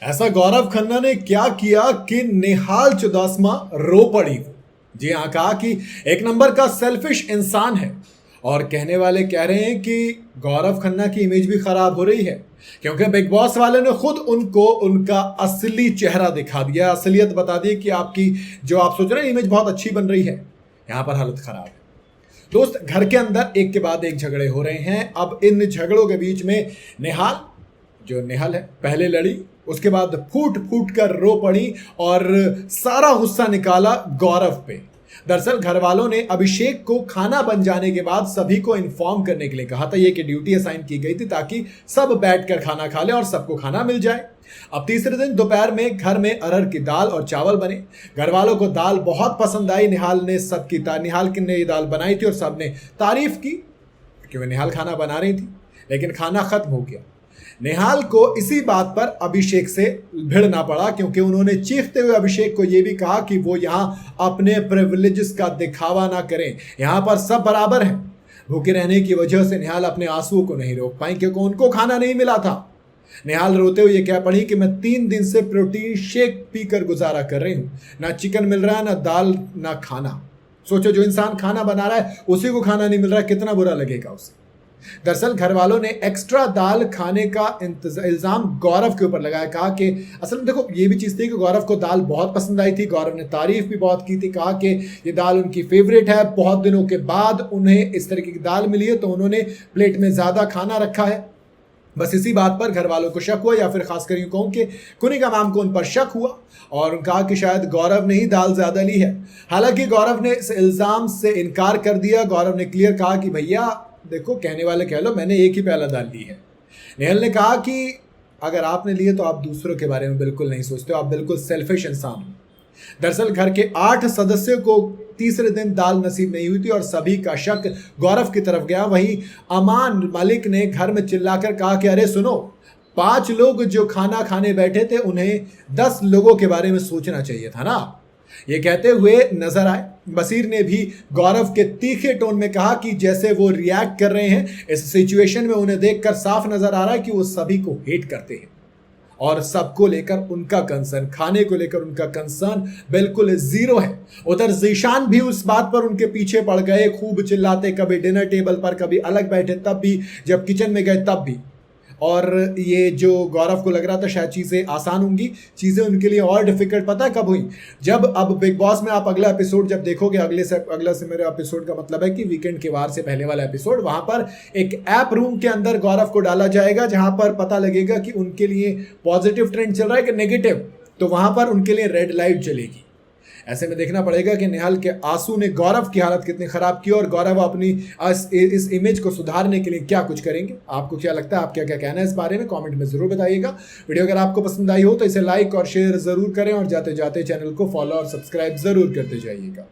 ऐसा गौरव खन्ना ने क्या किया कि निहाल चुदासमा रो पड़ी। जी हाँ, कहा कि एक नंबर का सेल्फिश इंसान है। और कहने वाले कह रहे हैं कि गौरव खन्ना की इमेज भी खराब हो रही है, क्योंकि बिग बॉस वाले ने खुद उनको उनका असली चेहरा दिखा दिया, असलियत बता दी कि आपकी जो आप सोच रहे हैं इमेज बहुत अच्छी बन रही है, यहां पर हालत खराब है। दोस्त, घर के अंदर एक के बाद एक झगड़े हो रहे हैं। अब इन झगड़ों के बीच में निहाल, जो निहाल है, पहले लड़ी, उसके बाद फूट फूट कर रो पड़ी और सारा गुस्सा निकाला गौरव पे। दरअसल घर वालों ने अभिषेक को खाना बन जाने के बाद सभी को इन्फॉर्म करने के लिए कहा था। ये कि ड्यूटी असाइन की गई थी ताकि सब बैठकर खाना खा ले और सबको खाना मिल जाए। अब तीसरे दिन दोपहर में घर में अरहर की दाल और चावल बने। घर वालों को दाल बहुत पसंद आई। निहाल ने ये दाल बनाई थी और सबने तारीफ की, क्योंकि निहाल खाना बना रही थी। लेकिन खाना खत्म हो गया। निहाल को इसी बात पर अभिषेक से भिड़ना पड़ा, क्योंकि उन्होंने चीखते हुए अभिषेक को यह भी कहा कि वो यहां अपने प्रिविलेजेस का दिखावा ना करें, यहां पर सब बराबर हैं। भूखे रहने की वजह से निहाल अपने आंसुओं को नहीं रोक पाई, क्योंकि उनको खाना नहीं मिला था। निहाल रोते हुए कह पड़ी कि मैं 3 दिन से प्रोटीन शेक पीकर गुजारा कर रही हूं, ना चिकन मिल रहा है, ना दाल, ना खाना। सोचो, जो इंसान खाना बना रहा है उसी को खाना नहीं मिल रहा है, कितना बुरा लगेगा उसे। दरअसल घर वालों ने एक्स्ट्रा दाल खाने का इल्जाम गौरव के ऊपर लगाया। कहा कि असल में देखो, ये भी चीज़ थी कि गौरव को दाल बहुत पसंद आई थी। गौरव ने तारीफ भी बहुत की थी, कहा कि ये दाल उनकी फेवरेट है। बहुत दिनों के बाद उन्हें इस तरीके की दाल मिली है तो उन्होंने प्लेट में ज़्यादा खाना रखा है। बस इसी बात पर घर वालों को शक हुआ, या फिर खासकर यूँ कहूँ कि कुनिका मैम को उन पर शक हुआ और कहा कि शायद गौरव ने ही दाल ज़्यादा ली है। हालांकि गौरव ने इस इल्ज़ाम से इनकार कर दिया। गौरव ने क्लियर कहा कि भैया देखो, कहने वाले कह लो, मैंने एक ही प्याला दाल ली है। नेहल ने कहा कि अगर आपने लिए तो आप दूसरों के बारे में बिल्कुल नहीं सोचते हो, आप बिल्कुल सेल्फिश इंसान हो। दरअसल घर के 8 सदस्यों को तीसरे दिन दाल नसीब नहीं हुई थी और सभी का शक गौरव की तरफ गया। वहीं अमान मलिक ने घर में चिल्लाकर कहा कि अरे सुनो, 5 लोग जो खाना खाने बैठे थे उन्हें 10 लोगों के बारे में सोचना चाहिए था ना। ये कहते हुए नजर आए। बसीर ने भी गौरव के तीखे टोन में कहा कि जैसे वो रिएक्ट कर रहे हैं इस सिचुएशन में, उन्हें देखकर साफ नजर आ रहा है कि वो सभी को हेट करते हैं और सबको लेकर उनका कंसर्न, खाने को लेकर उनका कंसर्न बिल्कुल जीरो है। उधर जीशान भी उस बात पर उनके पीछे पड़ गए, खूब चिल्लाते, कभी डिनर टेबल पर, कभी अलग बैठे तब भी, जब किचन में गए तब भी। और ये जो गौरव को लग रहा था शायद चीज़ें आसान होंगी, चीज़ें उनके लिए और डिफिकल्ट पता है कब हुई? जब अब बिग बॉस में आप अगला एपिसोड जब देखोगे, अगला से मेरे एपिसोड का मतलब है कि वीकेंड के वार से पहले वाला एपिसोड, वहां पर एक ऐप रूम के अंदर गौरव को डाला जाएगा जहां पर पता लगेगा कि उनके लिए पॉजिटिव ट्रेंड चल रहा है कि नेगेटिव, तो वहां पर उनके लिए रेड लाइट चलेगी। ऐसे में देखना पड़ेगा कि निहाल के आंसू ने गौरव की हालत कितनी खराब की और गौरव अपनी इस इमेज को सुधारने के लिए क्या कुछ करेंगे। आपको क्या लगता है, आप क्या क्या कहना है इस बारे में कमेंट में जरूर बताइएगा। वीडियो अगर आपको पसंद आई हो तो इसे लाइक और शेयर जरूर करें और जाते जाते चैनल को फॉलो और सब्सक्राइब जरूर करते जाइएगा।